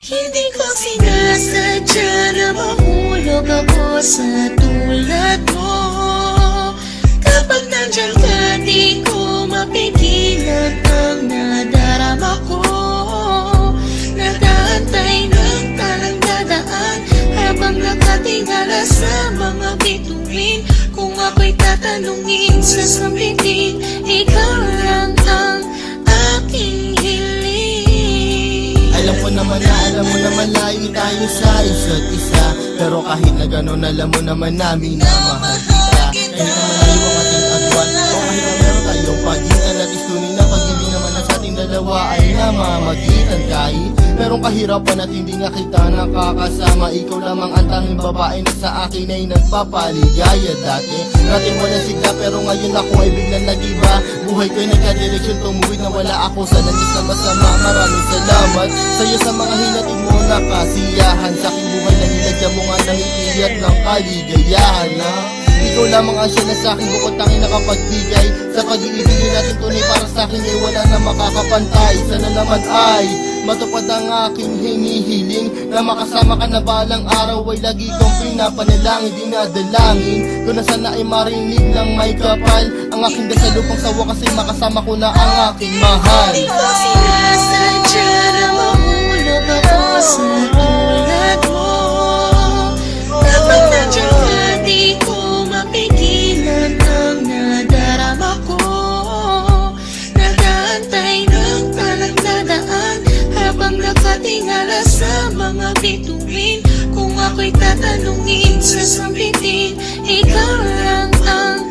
Hindi ko sinasadya na mahulog ako sa tulad mo. Kapag nandiyan ka, di ko mapigilan ang nadarama ko. Nag-aantay ng talang dadaan habang nakatingala sa mga bituin. Kung ako'y tatanungin, sasabihin, ikaw lang ang aking hiling. Alam mo naman layo tayo sa isa't isa. Pero kahit na gano'n, alam mo naman namin na mahal kita. Kahit naman ayaw ang ating agwan, o kahit na meron tayong pagitan, at istunin na pag-ibig naman na sa ating dalawa ay namamagitan. Kahit merong kahirapan at hindi nga kita nakakasama, ikaw lamang ang tanging babae na sa akin ay nagpapaligaya. Dati walang sigla pero ngayon ako ay biglang nag-iba. Buhay ko'y nagka-direksyon, tumuwid na wala ako sa langis na masama. Maraming salamat sa'yo sa mga hinatid mo na kasiyahan. Sa aking buhay na nilagyan mo nga ng itiyat ng kaligayahan na ikaw lamang ang siya na sa'kin bukod tanging nakapagbigay. Sa pag-iibigin natin tunay para sa'kin ay wala na makakapantay. Sana naman ay matupad ang aking hinihiling, na makasama ka na balang araw ay lagi kong pinapanalangin. Dinadalangin ko na sana ay marinig ng may kapal ang aking dasalupang sawa, kasi makasama ko na ang aking mahal. Hindi ko sinasadya na mahulog ako sa tulad mo. Kapag nandiyan ka, di ko mapigilan ang nadarama ko. Nag-aantay ng talang dadaan habang nakatingala sa mga bituin. Kung ako'y tatanungin, sasabihin, ikaw lang ang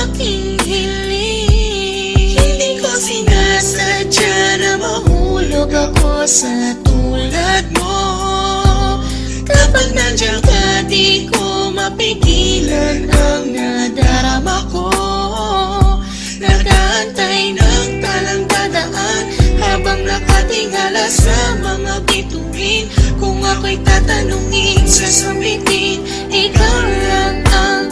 aking hiling. Hindi ko sinasadya na mahulog ako sa tulad mo. Kapag nandiyan ka, di ko mapigilan ang nadarama ko. Nag-aantay ng talang dadaan habang nakatingala sa mga bituin. Kung ako'y tatanungin, sasabihin, ikaw lang ang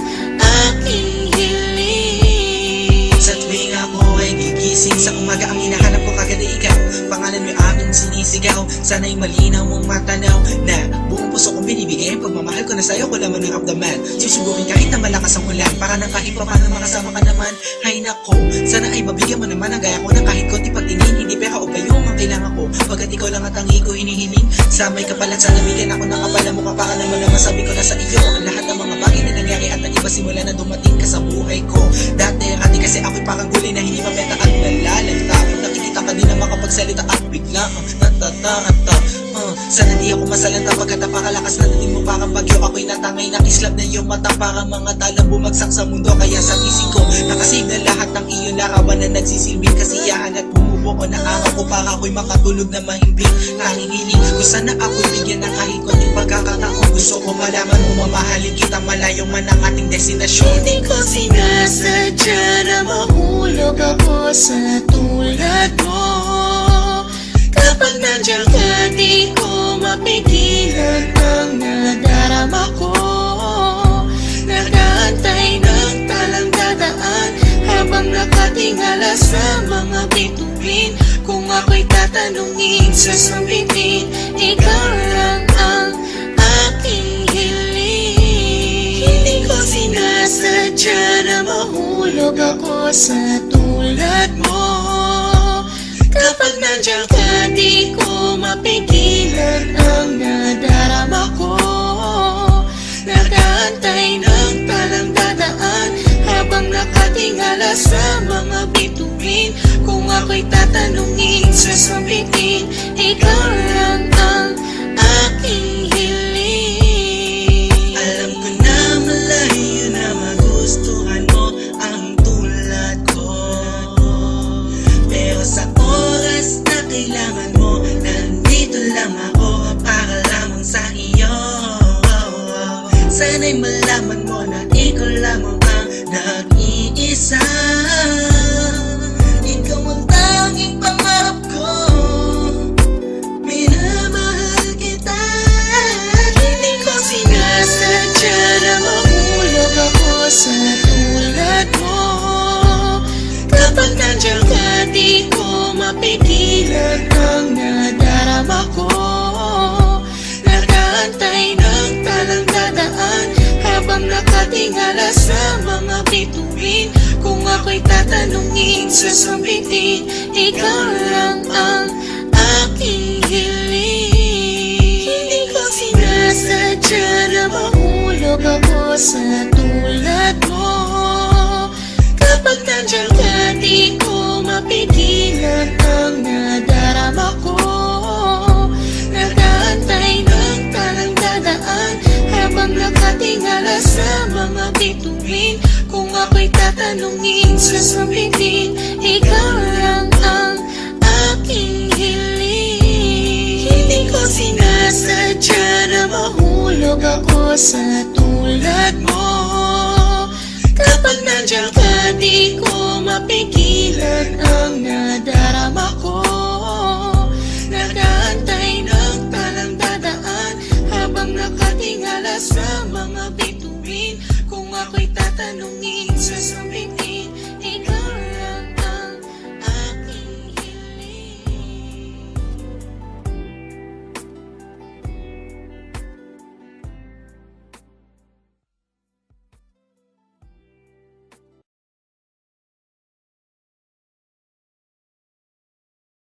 aking hiling. Sa tuwing ako ay gigising sa umaga, ang hinahanap ko kagad ay ikaw. Pangalan mo aming sinisigaw, sana'y malinaw mong matanaw na buong puso kong binibigay. Pagmamahal ko na sa'yo, ko naman ng abdaman. Susubukin kahit na malakas ang ulan, para na kahit pa paano makasama ka naman. Hay nako, sana ay mabigyan mo naman ang gaya ko na kahit konti pagtingin. Hindi pera o gayong ang kailangan ko, pagkat ikaw lang at ang ko hinihiling. Samay ka pala, sana bigyan ako ng kapala mo, para naman na masabi ko na sa iyo ang lahat ng mga bagay na nangyari at nag-iba simula na dumating ka sa buhay ko. Dati kasi ako'y parang gulay na hindi mabenta at nalalanta. Nakikita ka din na makapagsalita at bigla natatata. Sana di ako masalanta pagkat napakalakas na dating mo parang bagyo. Ako'y natangay na kislap na iyong mata, parang mga talang bumagsak sa mundo. Kaya sa isip ko nakasave na lahat ng iyong larawan na nagsisilbing kasiyahan at bumubuo na araw ko, para ako'y makatulog na mahimbing. Nangingiling ko sana ako'y bigyan ng kahit konting pagkakataon. Gusto ko malaman mo mamahalin kita, malayo man ang ating destinasyon. Hindi ko sinasadya na mahulog ako sa tulad mo. Kapag nandiyan ka, di ko mapigilan ang nadarama ko. Nag-aantay ng talang dadaan habang nakatingala sa mga bituin. Kung ako'y tatanungin, sasabihin, ikaw lang ang aking hiling. Hindi ko sinasadya na mahulog ako sa tulad mo. Kapag nandiyan ka, di ko mapigilan ang nadarama ko. Nag-aantay ng talang dadaan habang nakatingala sa mga bituin. Kung ako'y tatanungin, sasabihin, ikaw lang ang aking hiling. Alam ko na malayo na magustuhan mo ang tulad ko, pero sa oras na kailangan mo, nandito lang ako para lamang sa iyo. Sana'y malaman mo na ikaw lamang ang nag-iisa. Ikaw ang tanging pangarap ko, minamahal kita. Hindi ko sinasadya na mahulog ako sa tulad mo. Kapag nandiyan ka, di ko mapigilan ang nadarama ko. Habang nakatingala sa mga bituin, kung ako'y tatanungin, sasabihin, ikaw lang ang aking hiling. Hindi ko sinasadya na mahulog ako sa tulad mo. Kapag nandiyan ka, di ko mapigilan ang nadarama ko. Nag-aantay ng talang dadaan, habang nakatingala sa mga bituin, kung ako'y tatanungin, sasabihin, ikaw lang ang aking hiling. Hindi ko sinasadya na mahulog ako sa tulad mo. Kapag nandiyan ka, di ko mapigilan ang nadarama ko. Nag-aantay ng talang dadaan, habang nakatingala sa mga bituin, kung ako'y tatanungin, sasabihin,